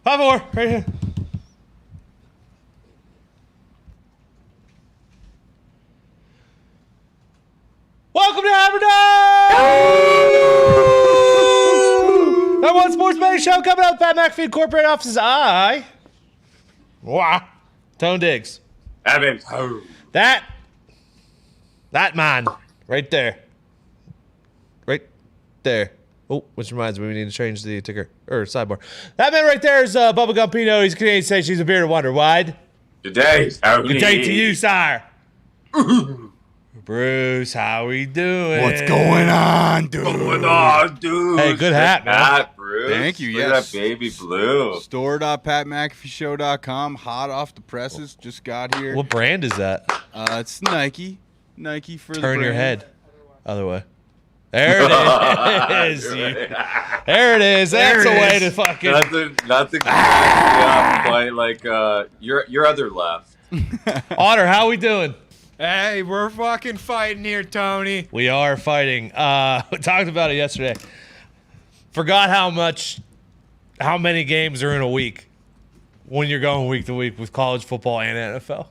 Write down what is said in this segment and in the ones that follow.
5-4, right here. Welcome to Hammer Dahn! Number one sports betting show coming out of Pat McAfee Corporate Offices. Tone Diggs. Evan. That man right there. Right there. Oh, which reminds me, we need to change the ticker or sidebar. That man right there is Bubba Gumpino. He's a Canadian station. He's a bearded wonder. Wide. Good day. Good day to you, sire. Bruce, how we doing? What's going on, dude? Hey, good hat, man. Bruce. Thank you, Look at yes. that baby blue. Store.patmcafeeshow.com. Hot off the presses. Just got here. What brand is that? It's Nike. Nike for the Turn your brand. head. Other way. There it is. There it is. That's a way to fucking. Nothing quite like your other left. Otter, how we doing? Hey, we're fucking fighting here, Tony. We are fighting. We talked about it yesterday. Forgot how many games are in a week when you're going week to week with college football and NFL.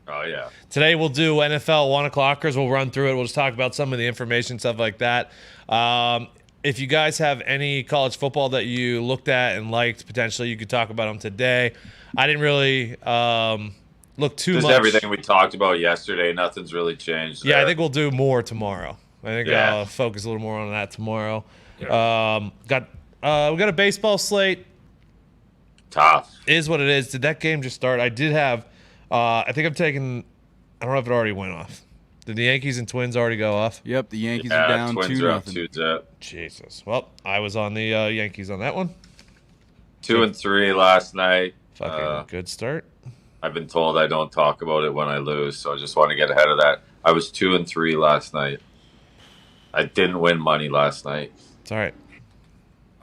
Oh, yeah. Today we'll do NFL 1 o'clockers. We'll run through it. We'll just talk about some of the information, stuff like that. If you guys have any college football that you looked at and liked, potentially you could talk about them today. I didn't really look too Just much. everything we talked about yesterday. Nothing's really changed Yeah, there. I think we'll do more tomorrow. I think I'll focus a little more on that tomorrow. Yeah. We got a baseball slate. Tough. Is what it is. Did that game just start? I did have. I think I'm taking. I don't know if it already went off. Did the Yankees and Twins already go off? Yep, the Yankees are down Twins are up 2-0. 2-0. Jesus. Well, I was on the Yankees on that one. 2-3 last night. Fucking good start. I've been told I don't talk about it when I lose, so I just want to get ahead of that. I was 2-3 last night. I didn't win money last night. It's all right.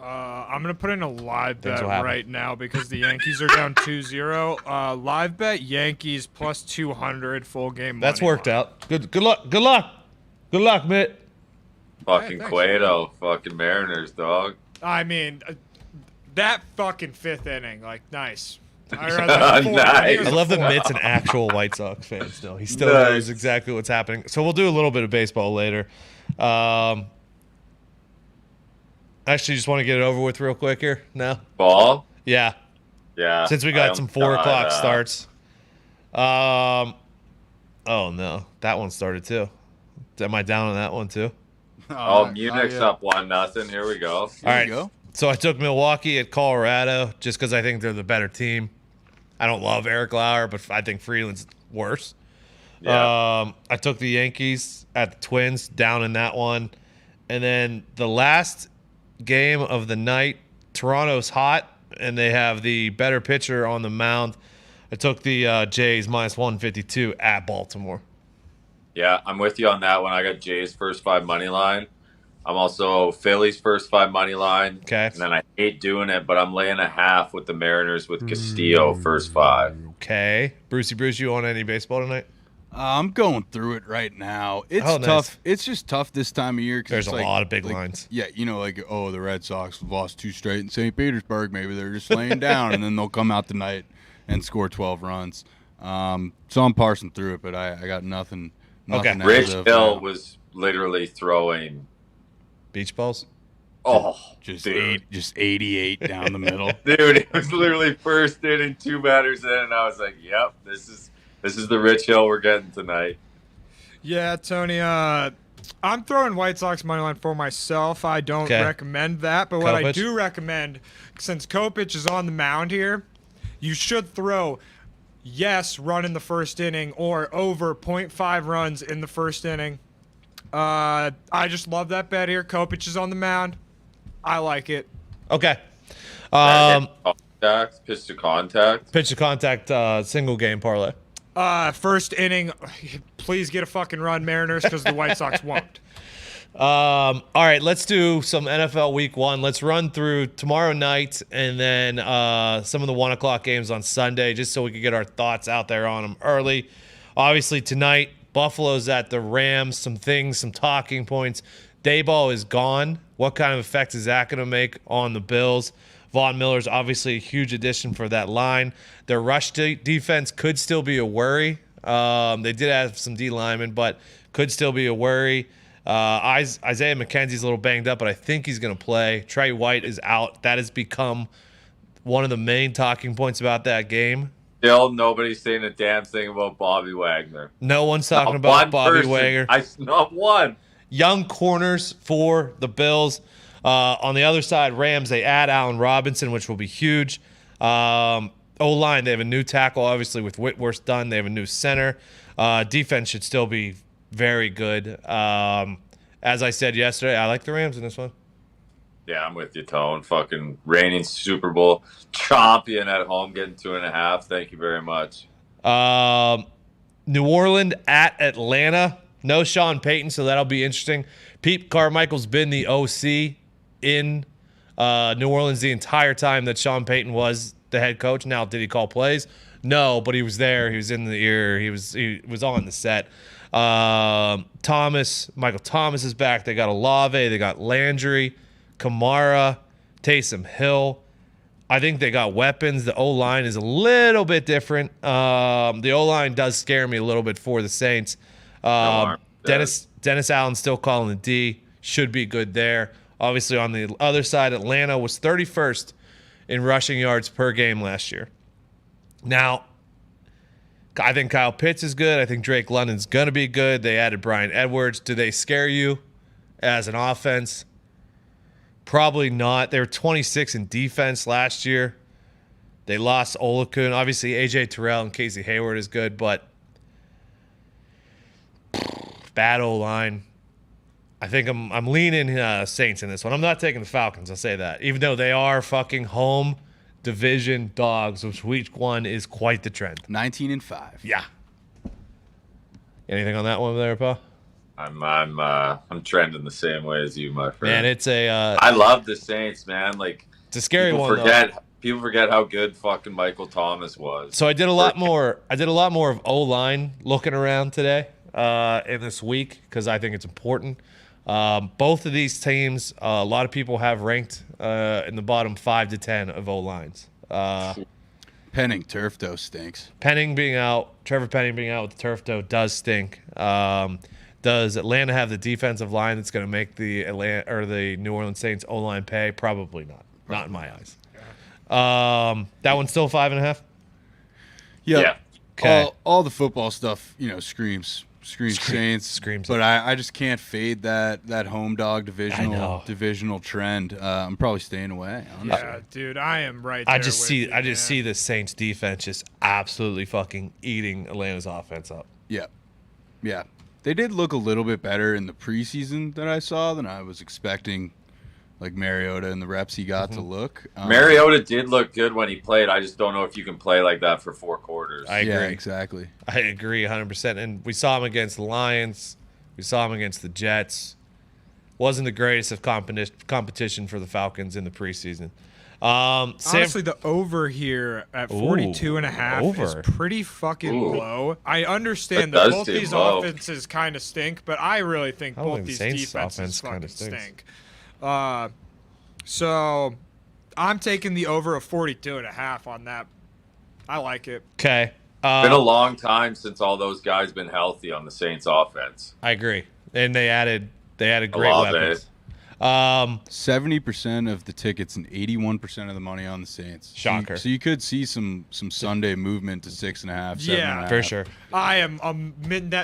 I'm going to put in a live Things bet will happen. right now because the Yankees are down 2-0. Live bet Yankees plus 200 full game money That's worked line. out. Good luck. Good luck. Good luck, Mitt. Fucking thanks. Cueto. Fucking Mariners, dog. I mean, that fucking fifth inning, like, nice. I read that four. Nice. I love that Mitt's an actual White Sox fan still. He still Nice. knows exactly what's happening. So we'll do a little bit of baseball later. Actually, just want to get it over with real quick here now. Ball? Yeah. Yeah. Since we I got am some 4 o'clock not, starts. Oh, no. That one started too. Am I down on that one too? Munich's up 1-0. Here we go. All right. go. So I took Milwaukee at Colorado just because I think they're the better team. I don't love Eric Lauer, but I think Freeland's worse. Yeah. I took the Yankees at the Twins down in that one. And then the last game of the night, Toronto's hot, and they have the better pitcher on the mound. I took the Jays minus 152 at Baltimore. Yeah, I'm with you on that one. I got Jay's first 5 money line. I'm also Philly's first 5 money line. Okay. And then I hate doing it, but I'm laying a half with the Mariners with Castillo first 5. Okay. Brucey Bruce, you on any baseball tonight? I'm going through it right now. It's Oh, nice. tough. It's just tough this time of year. 'Cause There's it's a like- lot of big like- lines. Yeah, the Red Sox lost 2 straight in St. Petersburg. Maybe they're just laying down, and then they'll come out tonight and score 12 runs. So I'm parsing through it, but I got nothing. Okay. as Rich of Hill now. was literally throwing, Beach balls? just dude. 88 down the middle. Dude, it was literally first inning, 2 batters in, and I was like, yep, this is the Rich Hill we're getting tonight. Yeah, Tony, I'm throwing White Sox money line for myself. I don't Okay. recommend that, but what I Kopech? do recommend, since Kopech is on the mound here, you should throw run in the first inning or over 0.5 runs in the first inning. I just love that bet here. Kopech is on the mound. I like it. Okay. Pitch to contact. Pitch to contact single game parlay. First inning, please get a fucking run, Mariners, because the White Sox won't. All right, let's do some NFL Week 1. Let's run through tomorrow night and then some of the 1 o'clock games on Sunday, just so we can get our thoughts out there on them early. Obviously, tonight, Buffalo's at the Rams. Some things, some talking points. Dayball is gone. What kind of effect is that going to make on the Bills? Von Miller's obviously a huge addition for that line. Their rush defense could still be a worry. They did have some D linemen, but could still be a worry. Isaiah McKenzie's a little banged up, but I think he's going to play. Trey White is out. That has become one of the main talking points about that game. Still, nobody's saying a damn thing about Bobby Wagner. No one's talking about Bobby Wagner. Not one. Young corners for the Bills. On the other side, Rams, they add Allen Robinson, which will be huge. O-line, they have a new tackle, obviously, with Whitworth done. They have a new center. Defense should still be very good. As I said yesterday, I like the Rams in this one. Yeah, I'm with you, Tone. Fucking reigning Super Bowl champion at home, getting 2.5. Thank you very much. New Orleans at Atlanta. No Sean Payton, so that'll be interesting. Pete Carmichael's been the OC in New Orleans the entire time that Sean Payton was the head coach. Now, did he call plays? No, but he was there. He was in the ear. He was on the set. Michael Thomas is back. They got Olave. They got Landry, Kamara, Taysom Hill. I think they got weapons. The O-line is a little bit different. The O-line does scare me a little bit for the Saints. Dennis Allen still calling the D. Should be good there. Obviously, on the other side, Atlanta was 31st in rushing yards per game last year. Now, I think Kyle Pitts is good. I think Drake London's going to be good. They added Bryan Edwards. Do they scare you as an offense? Probably not. They were 26 in defense last year. They lost Olakun. Obviously, A.J. Terrell and Casey Hayward is good, but bad O-line. I think I'm leaning Saints in this one. I'm not taking the Falcons, I'll say that. Even though they are fucking home division dogs, which week one is quite the trend. 19-5. Yeah. Anything on that one there, Pa? I'm trending the same way as you, my friend. Man, it's a I love the Saints, man. Like, it's a scary one. People forget how good fucking Michael Thomas was. So I did a lot more of O-line looking around today in this week because I think it's important. Both of these teams, a lot of people have ranked in the bottom 5 to 10 of O-lines. Penning turf toe stinks. Penning being out, Trevor Penning being out with the turf toe does stink. Does Atlanta have the defensive line that's going to make the New Orleans Saints O-line pay? Probably not. Not in my eyes. That one's still 5.5. Yeah. Okay. All the football stuff, screams Saints. Screams. But I just can't fade that home dog divisional trend. I'm probably staying away. Honestly. Yeah, dude, I am right. I just see the Saints defense just absolutely fucking eating Atlanta's offense up. Yeah. They did look a little bit better in the preseason that I saw than I was expecting. Like Mariota and the reps he got to look. Mariota did look good when he played. I just don't know if you can play like that for 4 quarters. I agree. Yeah, exactly. I agree 100%. And we saw him against the Lions. We saw him against the Jets. Wasn't the greatest of competition for the Falcons in the preseason. Honestly, the over here at 42.5 is pretty fucking low. I understand that both these offenses kind of stink, but I really think both these defenses fucking stink. So I'm taking the over of 42.5 on that. I like it. Okay. It's been a long time since all those guys been healthy on the Saints offense. I agree. And they added great weapons. 70% of the tickets and 81% of the money on the Saints. Shocker. So you could see some Sunday movement to 6.5, 7.5. Yeah, for sure. I am.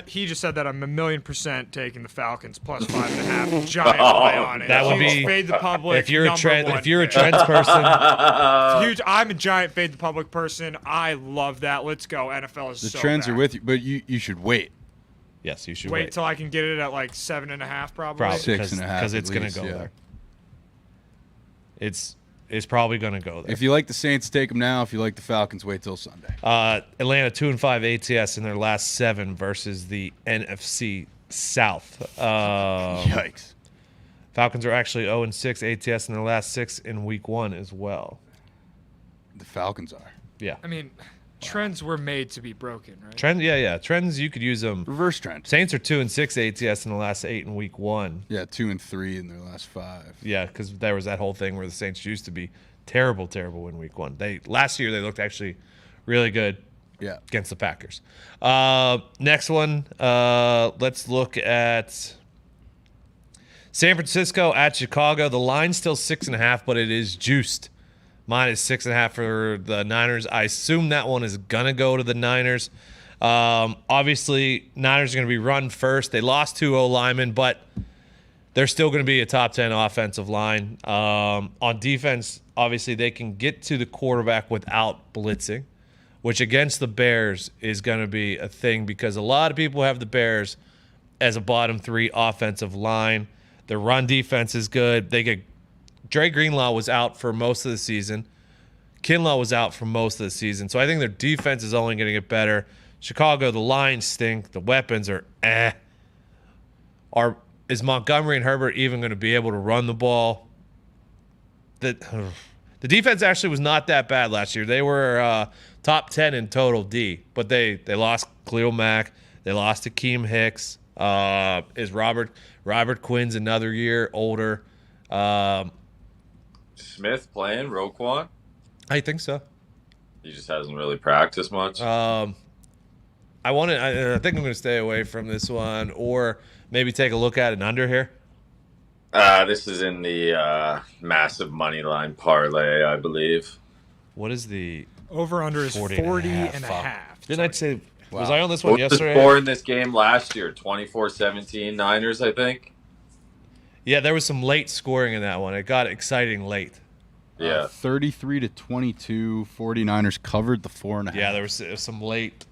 He just said that I'm 1,000,000% taking the Falcons plus 5.5. Giant play on it. That would be fade the public. If you're a trends person, I'm a giant fade the public person. I love that. Let's go. NFL is the trends bad. are with you, but you should wait. yes, you should Wait till I can get it at like 7.5, probably. 6.5 because it's going to go there. It's probably going to go there. If you like the Saints, take them now. If you like the Falcons, wait till Sunday. Atlanta 2-5 ATS in their last 7 versus the NFC South. Yikes. Falcons are actually 0-6 ATS in their last 6 in week 1 as well. The Falcons are. Yeah. I mean, trends were made to be broken, right? Trends, you could use them. Reverse trend. Saints are 2-6 ATS in the last 8 in week 1. Yeah, 2-3 in their last 5. Yeah, because there was that whole thing where the Saints used to be Terrible in week 1. Last year they looked actually really good Yeah. against the Packers. Next one, let's look at San Francisco at Chicago. The line's still 6.5, but it is juiced. Mine is 6.5 for the Niners. I assume that one is gonna go to the Niners. Obviously, Niners are gonna be run first. They lost 2 O-linemen, but they're still gonna be a top 10 offensive line. On defense, obviously, they can get to the quarterback without blitzing, which against the Bears is gonna be a thing because a lot of people have the Bears as a bottom 3 offensive line. Their run defense is good. Dre Greenlaw was out for most of the season. Kinlaw was out for most of the season. So I think their defense is only going to get better. Chicago, the lines stink. The weapons are Is Montgomery and Herbert even going to be able to run the ball? The defense actually was not that bad last year. They were top 10 in total D, but they lost Khalil Mack. They lost Akeem Hicks. Is Robert Quinn's another year older? Smith playing Roquan? I think so. He just hasn't really practiced much. I think I'm going to stay away from this one, or maybe take a look at an under here. This is in the massive money line parlay, I believe. What is the Over-under is 40 and a half. Didn't I say? Was I on this one What was yesterday? the score in this game last year? 24-17 Niners, I think. Yeah, there was some late scoring in that one. It got exciting late. Yeah. 33-22. 49ers covered the 4.5. Yeah, there was some late.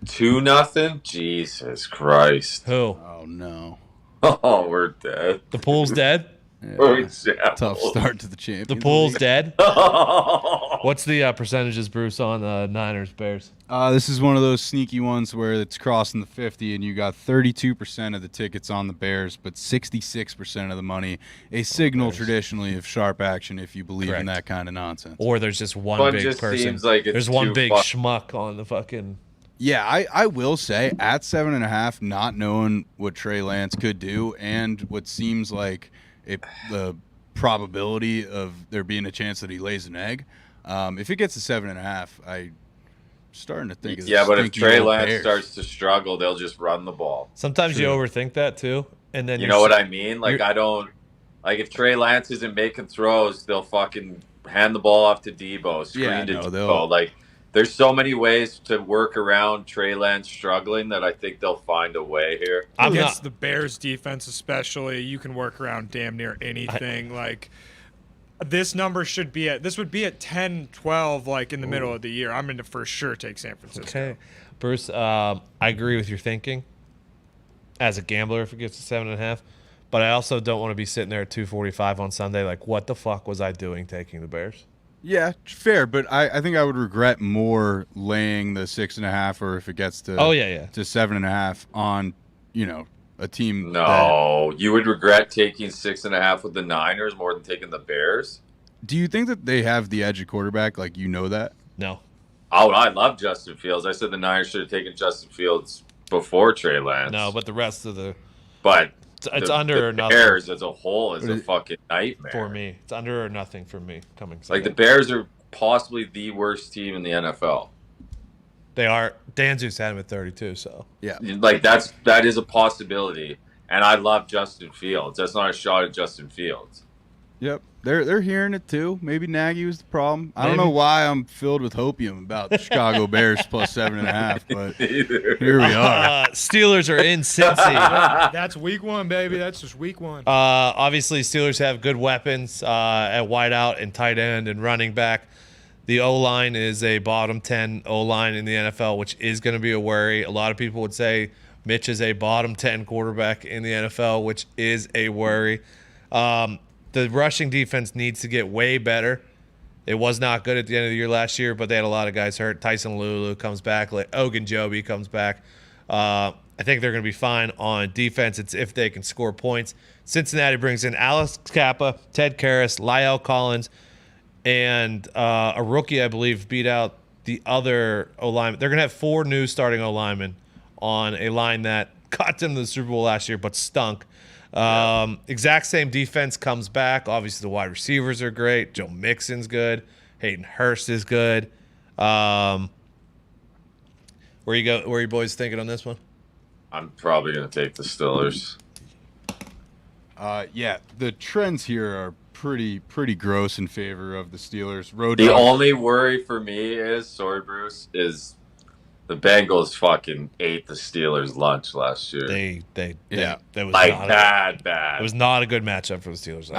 2-0? Jesus Christ. Who? Oh no. Oh, we're dead. The pool's dead? Yeah. We're examples. Tough start to the Champions The pool's League. dead? What's the percentages, Bruce, on Niners Bears? This is one of those sneaky ones where it's crossing the 50, and you got 32% of the tickets on the Bears, but 66% of the money. A signal traditionally of sharp action if you believe in Correct. that kind of nonsense. Or there's just one One big just person. seems like it's There's one too big far. schmuck on the fucking. Yeah, I will say at 7.5, not knowing what Trey Lance could do and what seems like the probability of there being a chance that he lays an egg. If it gets to 7.5, I'm starting to think. Yeah, but if stinky Trey old Lance Bears. starts to struggle, they'll just run the ball. Sometimes you True. overthink that too, and then You know what I mean? Like, I don't like if Trey Lance isn't making throws, they'll fucking hand the ball off to Debo, screen Yeah, to no, Debo. they'll- Like, there's so many ways to work around Trey Lance struggling that I think they'll find a way here. I'm Against not. the Bears defense especially, you can work around damn near anything. This would be at 10, 12, like in the middle of the year. I'm going to for sure take San Francisco. Okay, Bruce. I agree with your thinking. As a gambler, if it gets to 7.5, but I also don't want to be sitting there at 2:45 on Sunday. Like, what the fuck was I doing taking the Bears? Yeah, fair, but I think I would regret more laying the 6.5, or if it gets to to 7.5 on a team. No, you would regret taking 6.5 with the Niners more than taking the Bears. Do you think that they have the edge at quarterback? Like, that? No. Oh, I love Justin Fields. I said the Niners should have taken Justin Fields before Trey Lance. No, but the rest of the but it's the, under the or nothing Bears as a whole is But a it- fucking nightmare for me. It's under or nothing for me coming Like Sunday. the Bears are possibly the worst team in the NFL. They are. Dan Zeus had him at 32, so. Yeah. Like that is a possibility. And I love Justin Fields. That's not a shot at Justin Fields. Yep. They're hearing it too. Maybe Nagy was the problem. I don't Maybe. know why I'm filled with hopium about the Chicago Bears plus 7.5, but Either. here we are. Steelers are in Cincy. That's week one, baby. That's just week one. Obviously, Steelers have good weapons at wideout and tight end and running back. The O-line is a bottom 10 O-line in the NFL, which is going to be a worry. A lot of people would say Mitch is a bottom 10 quarterback in the NFL, which is a worry. The rushing defense needs to get way better. It was not good at the end of the year last year, but they had a lot of guys hurt. Tyson Lulu comes back. Ogunjobi comes back. I think they're going to be fine on defense. It's if they can score points. Cincinnati brings in Alex Kappa, Ted Karras, Lyle Collins, and a rookie, I believe, beat out the other O-lineman. They're going to have 4 new starting O-linemen on a line that got them to the Super Bowl last year but stunk. Exact same defense comes back. Obviously, the wide receivers are great. Joe Mixon's good. Hayden Hurst is good. Where are you boys thinking on this one? I'm probably going to take the Steelers. Yeah, the trends here are pretty gross in favor of the Steelers. The only worry for me is, sorry, Bruce, is the Bengals fucking ate the Steelers' lunch last year. That was like not bad. It was not a good matchup for the Steelers.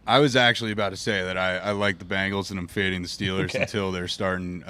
I was actually about to say that I like the Bengals and I'm fading the Steelers until they're starting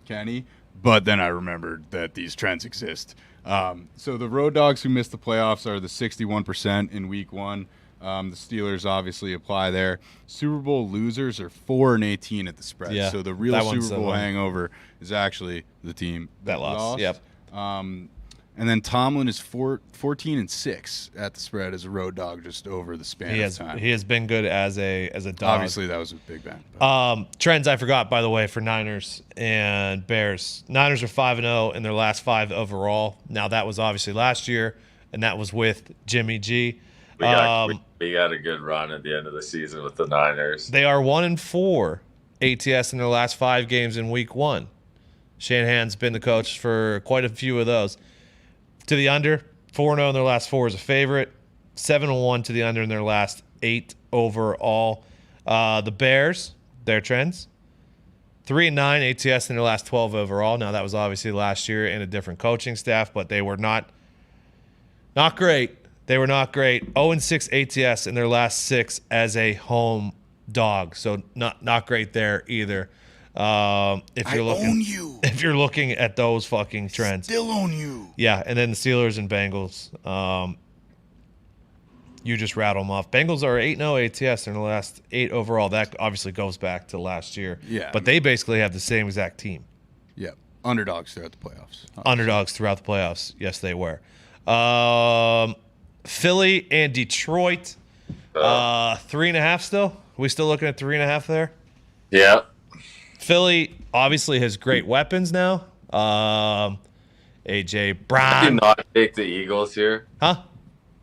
Kenny, but then I remembered that these trends exist. So the road dogs who missed the playoffs are the 61% in week 1. The Steelers obviously apply there. Super Bowl losers are 4-18 at the spread. Yeah, so the real Super Bowl hangover is actually the team that lost. Yep. And then Tomlin is 14-6 at the spread as a road dog just over the span of time. He has been good as a dog. Obviously, that was a big bang. Trends I forgot, by the way, for Niners and Bears. Niners are 5-0 in their last 5 overall. Now, that was obviously last year, and that was with Jimmy G. We got a good run at the end of the season with the Niners. They are 1-4 ATS in their last 5 games in week 1. Shanahan's been the coach for quite a few of those. To the under, 4-0 in their last 4 is a favorite. 7-1 to the under in their last 8 overall. The Bears, their trends, 3-9 ATS in their last 12 overall. Now, that was obviously last year in a different coaching staff, but they were not great. They were not great. 0-6 ATS in their last 6 as a home dog. So not great there either. If you're looking at those fucking trends, still own you. Yeah, and then the Steelers and Bengals. You just rattle them off. Bengals are 8-0 ATS in the last 8 overall. That obviously goes back to last year. Yeah, but they basically have the same exact team. Yeah, underdogs throughout the playoffs. Underdogs throughout the playoffs. Yes, they were. Philly and Detroit. 3.5 still. We still looking at 3.5 there? Yeah. Philly obviously has great weapons now. AJ Brown. How do you not take the Eagles here? Huh?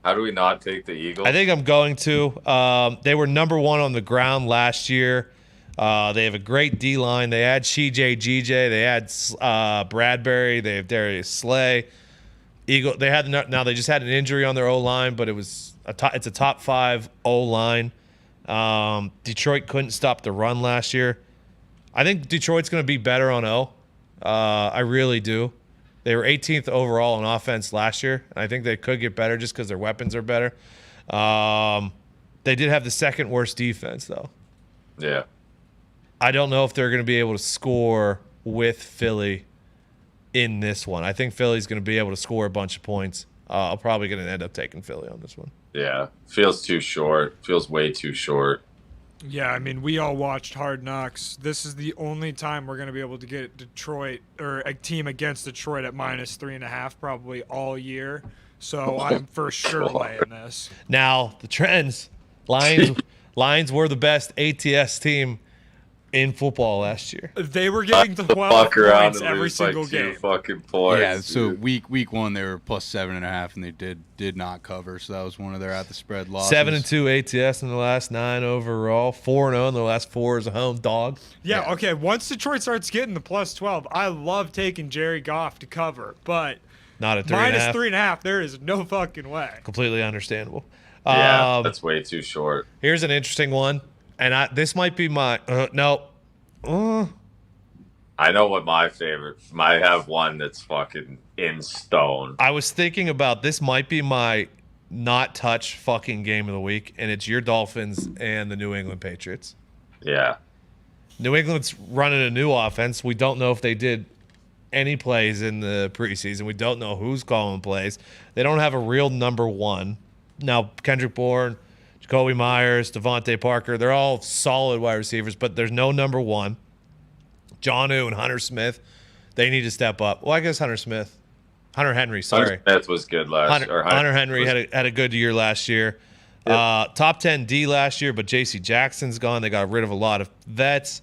How do we not take the Eagles? I think I'm going to. They were number 1 on the ground last year. They have a great D-line. They had GJ. They had Bradbury. They have Darius Slay. They just had an injury on their O-line, but it's a top 5 O-line. Detroit couldn't stop the run last year. I think Detroit's going to be better on O. I really do. They were 18th overall in offense last year, and I think they could get better just because their weapons are better. They did have the second worst defense, though. Yeah. I don't know if they're going to be able to score with Philly in this one. I think Philly's going to be able to score a bunch of points. I'm probably going to end up taking Philly on this one. Yeah. Feels too short. Feels way too short. Yeah, I mean, we all watched Hard Knocks. This is the only time we're going to be able to get Detroit or a team against Detroit at -3.5 probably all year. So I'm for sure laying this. Now, the trends. Lions were the best ATS team in football last year. They were getting 12 points every single game. 2 fucking points. Yeah, so dude. week 1 they were plus 7.5 and they did not cover, so that was one of their at the spread losses. 7-2 ATS in the last 9 overall. 4-0 in the last 4 as a home dog. Yeah, okay. Once Detroit starts getting the plus 12, I love taking Jerry Goff to cover, but not at 3.5. -3.5, there is no fucking way. Completely understandable. Yeah, that's way too short. Here's an interesting one. And this might be my no. I know what my favorite. I have one that's fucking in stone. I was thinking about this might be my not touch fucking game of the week, and it's your Dolphins and the New England Patriots. Yeah. New England's running a new offense. We don't know if they did any plays in the preseason. We don't know who's calling plays. They don't have a real number 1. Now, Kendrick Bourne, Jacoby Myers, Devontae Parker, they're all solid wide receivers, but there's no number 1. Jonnu and Hunter Smith, they need to step up. Well, I guess Hunter Henry, sorry. Hunter Smith was good last year. Hunter Henry had a good year last year. Yep. Top 10 D last year, but J.C. Jackson's gone. They got rid of a lot of vets.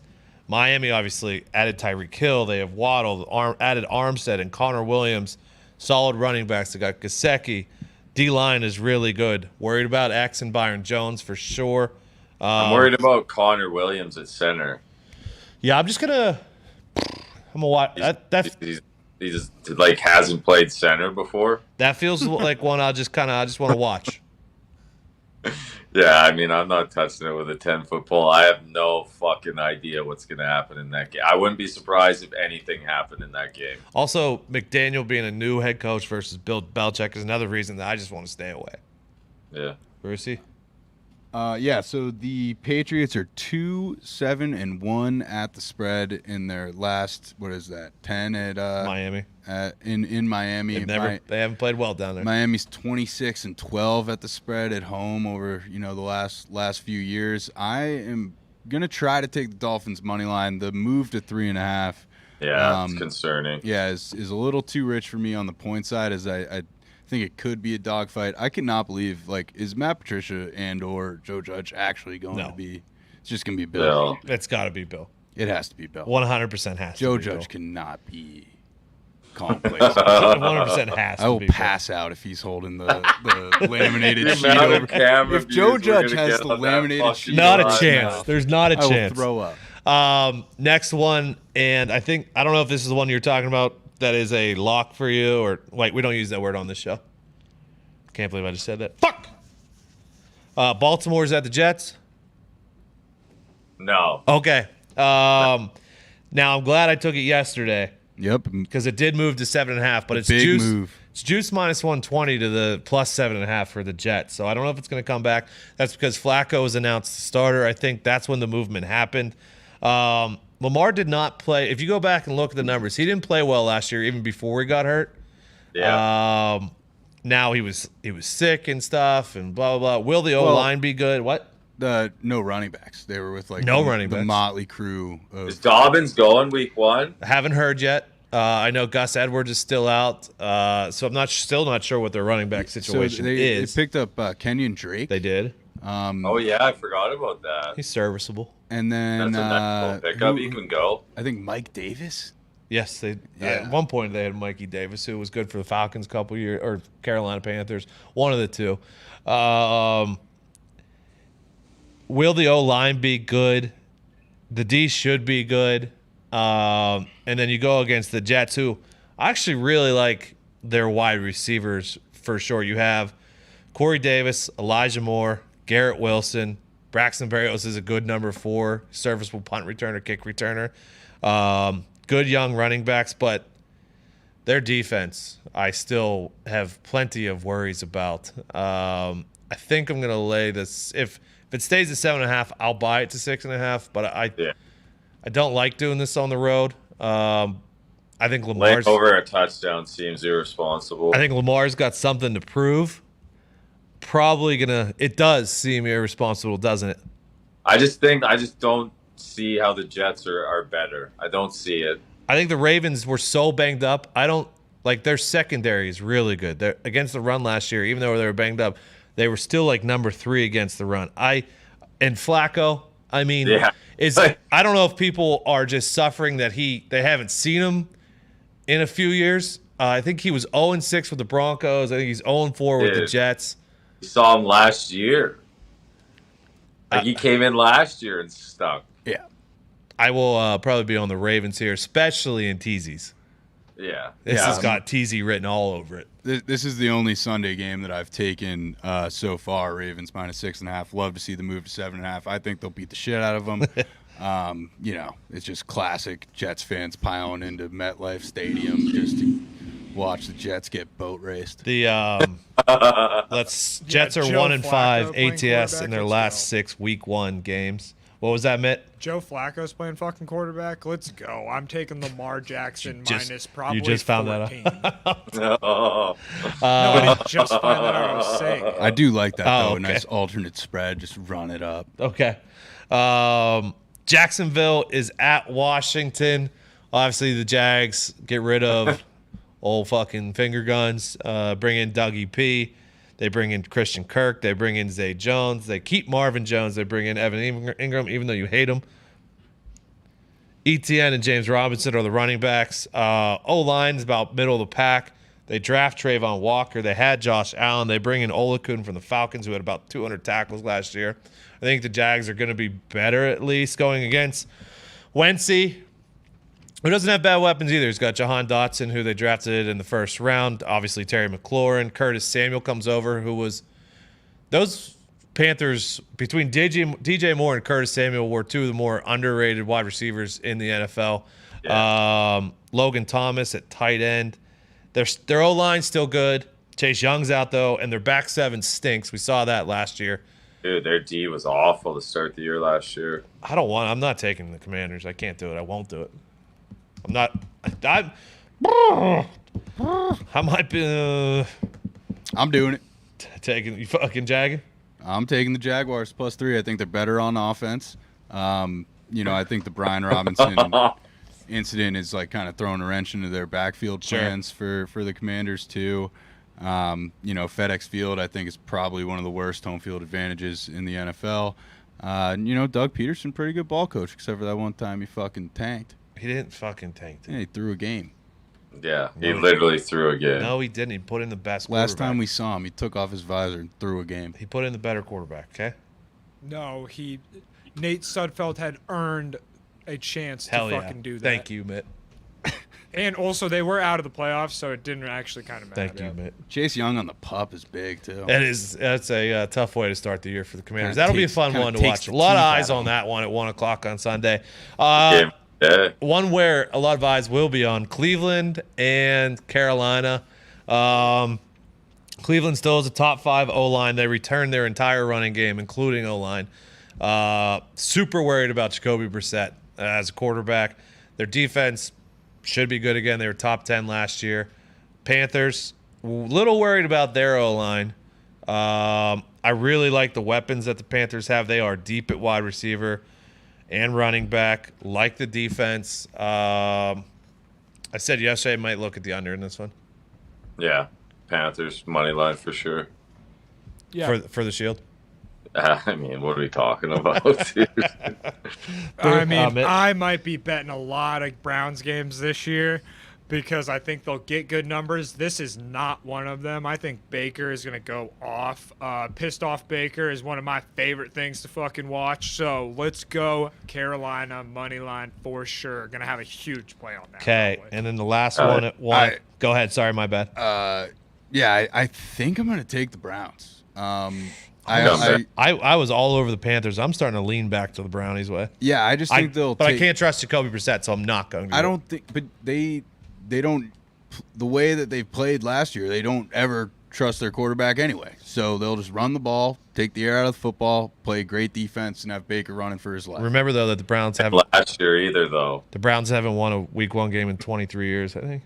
Miami obviously added Tyreek Hill. They have Waddle, added Armstead and Connor Williams. Solid running backs. They got Gesicki. D-line is really good. Worried about X and Byron Jones for sure. I'm worried about Connor Williams at center. Yeah, I'm gonna watch. He's like hasn't played center before. That feels like one I just want to watch. Yeah, I mean, I'm not touching it with a 10-foot pole. I have no fucking idea what's going to happen in that game. I wouldn't be surprised if anything happened in that game. Also, McDaniel being a new head coach versus Bill Belichick is another reason that I just want to stay away. Yeah. Brucey? Yeah, so the Patriots are 2-7-1 at the spread in their last 10 at Miami. In Miami. They haven't played well down there. Miami's 26-12 at the spread at home over the last few years. I am gonna try to take the Dolphins money line. The move to 3.5. Yeah, it's concerning. Yeah, is a little too rich for me on the point side. As I think it could be a dogfight. I cannot believe, is Matt Patricia and or Joe Judge actually going to be? It's just going to be Bill. It's got to be Bill. It has to be Bill. 100% has Joe to be Judge Bill. cannot be calm plays. 100% has to I will be pass out if he's holding the laminated The sheet amount of over. camera If Joe views we're Judge gonna has get the on that laminated fucking sheet, Not a live chance. now. There's not a I will chance. throw up. Next one, and I don't know if this is the one you're talking about that is a lock for you, or we don't use that word on this show. Can't believe I just said that. Fuck! Baltimore's at the Jets. No. Okay. Now I'm glad I took it yesterday Yep. because it did move to 7.5, but it's Big juice. move. It's juice minus 120 to the plus 7.5 for the Jets. So I don't know if it's going to come back. That's because Flacco was announced the starter. I think that's when the movement happened. Lamar did not play. If you go back and look at the numbers, he didn't play well last year, even before he got hurt. Yeah. Now he was sick and stuff and blah blah blah. Will the O-line be good? What? No running backs. They were with running the backs. motley crew Is of Dobbins going week 1? I haven't heard yet. I know Gus Edwards is still out, so I'm still not sure what their running back situation is. They picked up Kenyon Drake. They did. Oh, yeah, I forgot about that. He's serviceable. And then That's a nice little pickup. He can go. I think Mike Davis. Yes, they. Yeah. At one point they had Mikey Davis, who was good for the Falcons a couple years, or Carolina Panthers, one of the two. Will the O-line be good? The D should be good. And then you go against the Jets, who I actually really like their wide receivers for sure. You have Corey Davis, Elijah Moore, Garrett Wilson, Braxton Berrios is a good number 4, serviceable punt returner, kick returner. Good young running backs, but their defense, I still have plenty of worries about. I think I'm going to lay this. If it stays at 7.5, I'll buy it to 6.5. But I don't like doing this on the road. I think Lamar's over a touchdown seems irresponsible. I think Lamar's got something to prove. Probably gonna. It does seem irresponsible, doesn't it? I just don't see how the Jets are better. I don't see it. I think the Ravens were so banged up. I don't like their secondary is really good. They're against the run last year, even though they were banged up, they were still number 3 against the run. And Flacco, I mean, I don't know if people are just suffering that they haven't seen him in a few years. I think he was 0-6 with the Broncos. I think he's 0-4 with the Jets. You saw him last year. He came in last year and stuck. Yeah. I will probably be on the Ravens here, especially in teasies. Yeah. This has got teasy written all over it. This is the only Sunday game that I've taken so far. Ravens minus 6.5. Love to see the move to 7.5. I think they'll beat the shit out of them. It's just classic Jets fans piling into MetLife Stadium just to watch the Jets get boat raced. The Jets are Joe 1-5 Flacco playing ATS in their quarterback. last Let's 6 week 1 games. What was that, Mitt? Joe Flacco's playing fucking quarterback. Let's go. I'm taking Lamar Jackson minus probably you just found 14. that out. No. No, I didn't just find that out. I was saying it. I do like that, though. okay. A nice alternate spread. Just run it up. Okay. Jacksonville is at Washington. Obviously, the Jags get rid of old fucking finger guns. Bring in Dougie P. They bring in Christian Kirk. They bring in Zay Jones. They keep Marvin Jones. They bring in Evan Ingram, even though you hate him. ETN and James Robinson are the running backs. O-line is about middle of the pack. They draft Trayvon Walker. They had Josh Allen. They bring in Olakun from the Falcons, who had about 200 tackles last year. I think the Jags are going to be better, at least, going against Wentzy, who doesn't have bad weapons either. He's got Jahan Dotson, who they drafted in the first round. Obviously, Terry McLaurin. Curtis Samuel comes over, who was – those Panthers, between DJ Moore and Curtis Samuel, were two of the more underrated wide receivers in the NFL. Yeah. Logan Thomas at tight end. Their O-line's still good. Chase Young's out, though, and their back seven stinks. We saw that last year. Dude, their D was awful to start the year last year. I'm not taking the Commanders. I can't do it. I won't do it. I'm not. I might be. I'm doing it. Taking you fucking Jagging? I'm taking the Jaguars +3. I think they're better on offense. I think the Brian Robinson incident is like kind of throwing a wrench into their backfield plans for the Commanders too. FedEx Field I think is probably one of the worst home field advantages in the NFL. Doug Peterson, pretty good ball coach, except for that one time he fucking tanked. He didn't fucking tank. Yeah, he threw a game. Yeah, he literally threw a game. No, he didn't. He put in the best Last time we saw him, he took off his visor and threw a game. He put in the better quarterback, okay? No, Nate Sudfeld had earned a chance to fucking do that. Thank you, Mitt. And also, they were out of the playoffs, so it didn't actually kind of matter. Thank you, Mitt. Chase Young on the pup is big, too. That's a tough way to start the year for the Commanders. Kinda That'll be a fun one to watch. A lot of eyes on that one at 1 o'clock on Sunday. One where a lot of eyes will be on Cleveland and Carolina. Cleveland still has a top 5 O-line. They returned their entire running game, including O-line. Super worried about Jacoby Brissett as a quarterback. Their defense should be good again. They were top 10 last year. Panthers, a little worried about their O-line. I really like the weapons that the Panthers have. They are deep at wide receiver and running back. Like the defense. I said yesterday I might look at the under in this one. Yeah, Panthers money line for sure. Yeah, for the Shield. What are we talking about, dude? I might be betting a lot of Browns games this year because I think they'll get good numbers. This is not one of them. I think Baker is going to go off. Pissed off Baker is one of my favorite things to fucking watch. So let's go Carolina money line for sure. Going to have a huge play on that. Okay, and then the last one at 1. Go ahead. Sorry, my bad. I think I'm going to take the Browns. I was all over the Panthers. I'm starting to lean back to the Brownies way. Yeah, I just think they'll. But I can't trust Jacoby Brissett, so I'm not going to. I don't think, but they don't. The way that they've played last year, they don't ever trust their quarterback anyway. So they'll just run the ball, take the air out of the football, play great defense, and have Baker running for his life. Remember though that the Browns haven't last year either though. The Browns haven't won a Week 1 game in 23 years. I think.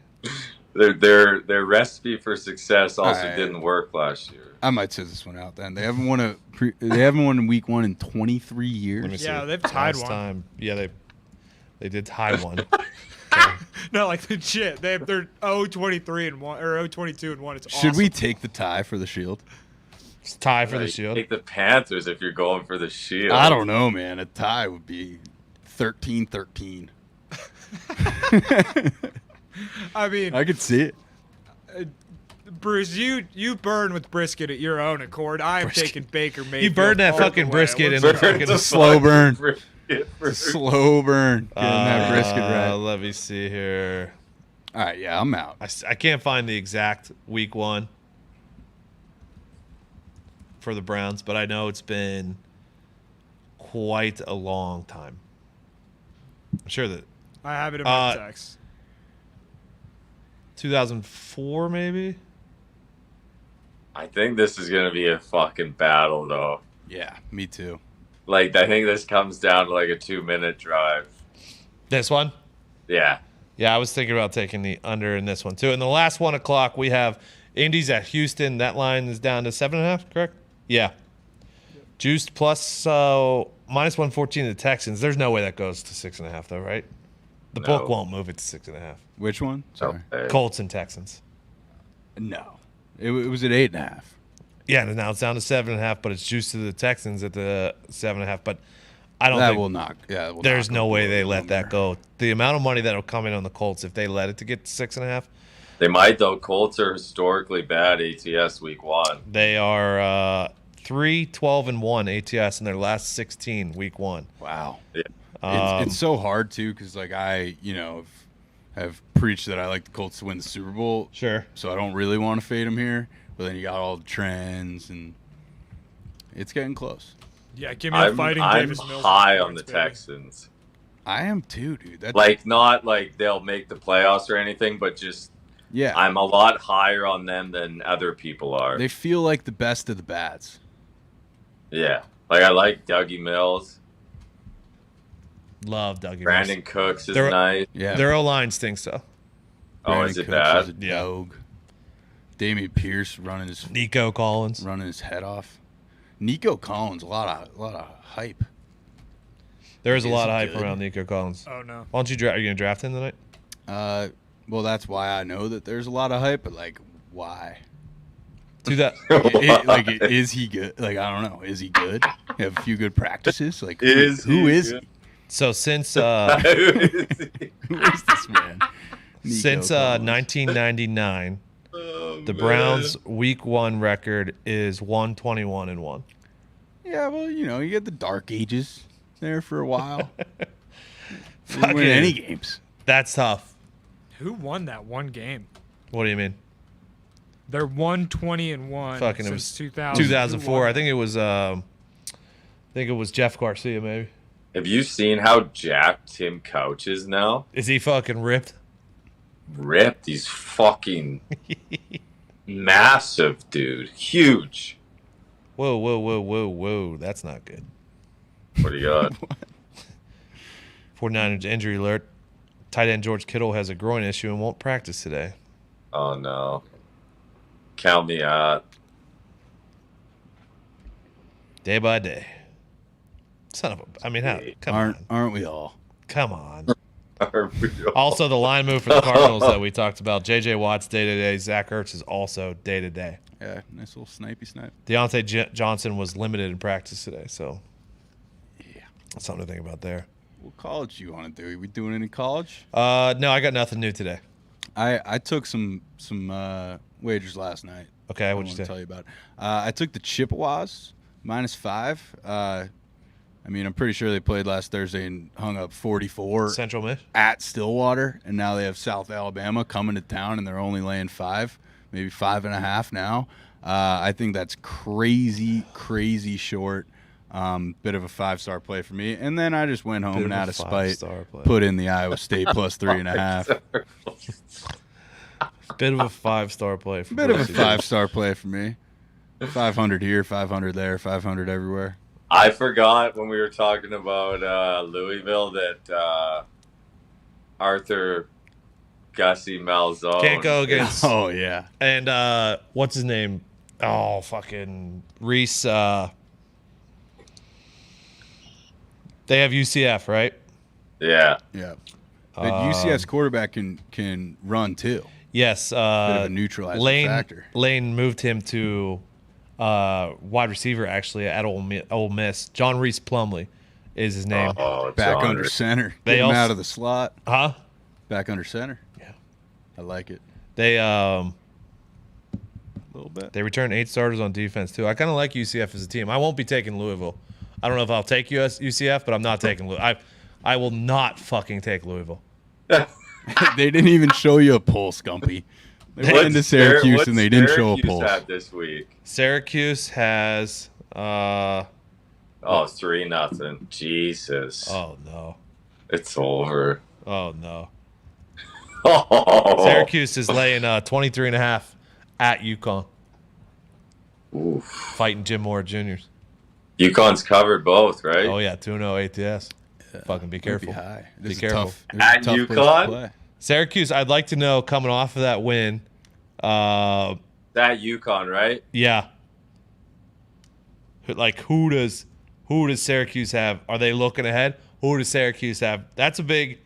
Their recipe for success also didn't work last year. I might sit this one out then. They haven't won they haven't won in Week 1 in 23 years. Yeah, they've tied one. Time. Yeah, they did tie one. No, like legit. They're 0-23 and 1 or 0-22 and 1. It's awesome. Should we take the tie for the Shield? It's tie for the Shield. Take the Panthers if you're going for the Shield. I don't know, man. A tie would be 13-13. I could see it. Bruce, you burn with brisket at your own accord. I am taking Baker Mayfield. You burned that fucking brisket in the fucking slow burn. Slow burn. Getting that brisket right. Let me see here. All right, yeah, I'm out. I can't find the exact Week 1 for the Browns, but I know it's been quite a long time. I'm sure that I have it in my text. 2004, maybe? I think this is going to be a fucking battle, though. Yeah, me too. I think this comes down to a 2-minute drive. This one? Yeah. Yeah, I was thinking about taking the under in this one, too. In the last 1 o'clock, we have Indy's at Houston. That line is down to 7.5, correct? Yeah. Juiced plus minus 114 to the Texans. There's no way that goes to 6.5, though, right? The book won't move it to 6.5. Which one? Sorry. Okay. Colts and Texans. No. It was at 8.5. Yeah, now it's down to 7.5, but it's juiced to the Texans at the 7.5. But I don't that think will not. Yeah, there's no way they let that go. The amount of money that will come in on the Colts if they let it to get to 6.5, They might though. Colts are historically bad ATS week 1. They are 3-12-1 ATS in their last 16 week 1. Wow. Yeah. It's so hard too because like I have preached that I like the Colts to win the Super Bowl. Sure. So I don't really want to fade them here. But then you got all the trends and it's getting close. Yeah, give me a fighting I'm Davis Mills. high on the baby. Texans. I am too, dude. That's, Like not like they'll make the playoffs or anything, but just yeah. I'm a lot higher on them than other people are. They feel like the best of the bads. Yeah. Like I like Dougie Mills. Love Dougie. Brandon Mills. Cooks is They're- nice. Yeah. Their O-line stinks though. Oh, Brandon is it Cooks bad? is a Yeah. dog. Damian Pierce running Nico Collins. his head off. Nico Collins, a lot of hype. There is a Is lot he of hype good? around Nico Collins. Oh no. Why don't you draft? Are you gonna draft him tonight? Well, that's why I know that there's a lot of hype, but like, why? Do that. Is he good? Like, I don't know. Is he good? Have a few good practices. Like, who Is he is good? he? So since Who is this man? Nico since Collins. 1999, Oh, the man. Browns' Week 1 record is 121-1. Yeah, well, you get the dark ages there for a while. Didn't Fucking- win any games. That's tough. Who won that one game? What do you mean? They're 120-1 Fucking it since was 2000. 2004. I think it was Jeff Garcia maybe. Have you seen how jacked Tim Couch is now? Is he fucking ripped? Ripped. He's fucking massive, dude. Huge. Whoa. That's not good. What do you got? 49ers injury alert. Tight end George Kittle has a groin issue and won't practice today. Oh, no. Count me out. Day by day. Son of a... I mean, how... Come on. Aren't we all? Come on. Also, the line move for the Cardinals that we talked about. J.J. Watt's day-to-day. Zach Ertz is also day-to-day. Yeah, nice little snipey snipe. Deontay Johnson was limited in practice today, so Yeah. that's something to think about there. What college do you want to do? Are we doing any college? No, I got nothing new today. I took some wagers last night. Okay, I what'd want you to say? tell you about. I took the Chippewas -5. I mean, I'm pretty sure they played last Thursday and hung up 44 Central Miss? at Stillwater, and now they have South Alabama coming to town, and they're only laying 5, maybe 5.5 now. I think that's crazy short. Bit of a 5-star play for me, and then I just went home Bit and of a out of spite 5-star play. put in the Iowa State +3.5. Bit of a 5-star play. For Bit of a Brucey. 5-star play for me. 500 here, 500 there, 500 everywhere. I forgot when we were talking about Louisville that Arthur Gussie Malzone Can't go against. Oh yeah, And what's his name? Oh, fucking Reese. They have UCF, right? Yeah. yeah. But UCF's quarterback can run too. Yes. Bit of a neutralizing factor. Lane moved him to wide receiver actually at Ole Miss. John Reese Plumlee is his name. Oh, Back John under Reese. center. They Get him also- out of the slot. Huh? Back under center. Yeah. I like it. They A little bit. They returned 8 starters on defense too. I kind of like UCF as a team. I won't be taking Louisville. I don't know if I'll take UCF, but I'm not taking Louisville. I will not fucking take Louisville. They didn't even show you a poll, Scumpy. They went into Syracuse and they didn't show a Syracuse poll. had this week? Syracuse has. Oh, 3-0. Jesus. Oh no. It's over. Oh no. Oh. Syracuse is laying 23.5 at UConn, Oof. fighting Jim Moore Juniors. UConn's covered both, right? Oh yeah, 2-0 ATS. Fucking be Might careful. Be high. Be This is careful. Tough. This is a At tough place to UConn? play. Syracuse, I'd like to know coming off of that win. That UConn, right? Yeah. Like who does Syracuse have? Are they looking ahead? Who does Syracuse have? That's a big.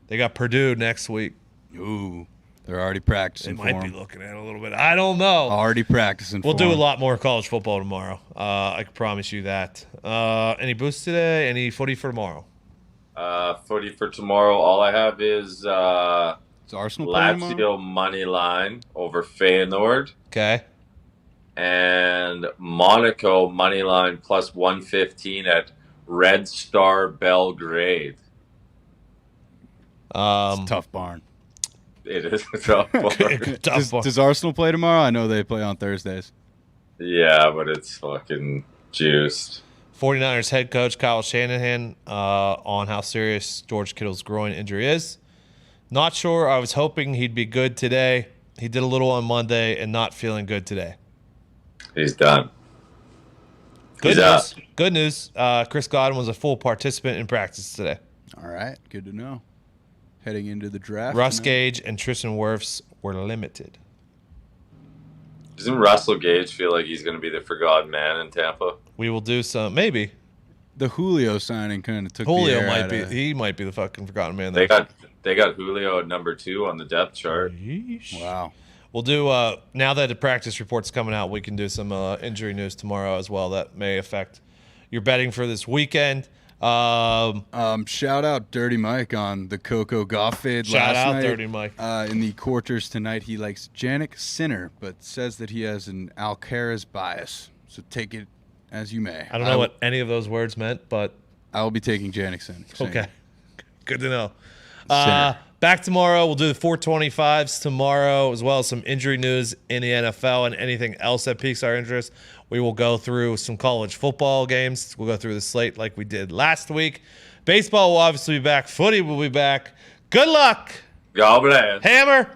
They got Purdue next week. Ooh, they're already They practicing might for be him. looking at it a little bit. I don't know. Already practicing We'll for do a him. lot more college football tomorrow. I can promise you that. Any boosts today? Any footy for tomorrow? Footy for tomorrow. All I have is Is Arsenal playing tomorrow? Lazio money line over Feyenoord. Okay. And Monaco money line plus 115 at Red Star Belgrade. It's a tough barn. It is a tough barn. Does Arsenal play tomorrow? I know they play on Thursdays. Yeah, but it's fucking juiced. 49ers head coach Kyle Shanahan on how serious George Kittle's groin injury is. Not sure. I was hoping he'd be good today. He did a little on Monday and not feeling good today. He's done. Good He's news. out. Good news. Chris Godwin was a full participant in practice today. All right, good to know. Heading into the draft. Russ Gage and Tristan Wirfs were limited. Doesn't Russell Gage feel like he's going to be the forgotten man in Tampa? We will do some, maybe. The Julio signing kind of took the Julio air might out be. of- He might be the fucking forgotten man. They There. got Julio at number 2 on the depth chart. Wow. We'll do now that the practice report's coming out, we can do some injury news tomorrow as well that may affect your betting for this weekend. Shout out Dirty Mike on the Coco Goff fade Shout last out night. Dirty Mike. In the quarters tonight, he likes Janik Sinner, but says that he has an Alcaraz bias. So take it as you may. I don't know what any of those words meant, but I will be taking Janik Sinner. okay. Good to know. Sinner. Back tomorrow. We'll do the 425s tomorrow, as well as some injury news in the NFL and anything else that piques our interest. We will go through some college football games. We'll go through the slate like we did last week. Baseball will obviously be back. Footy will be back. Good luck. God bless. Hammer.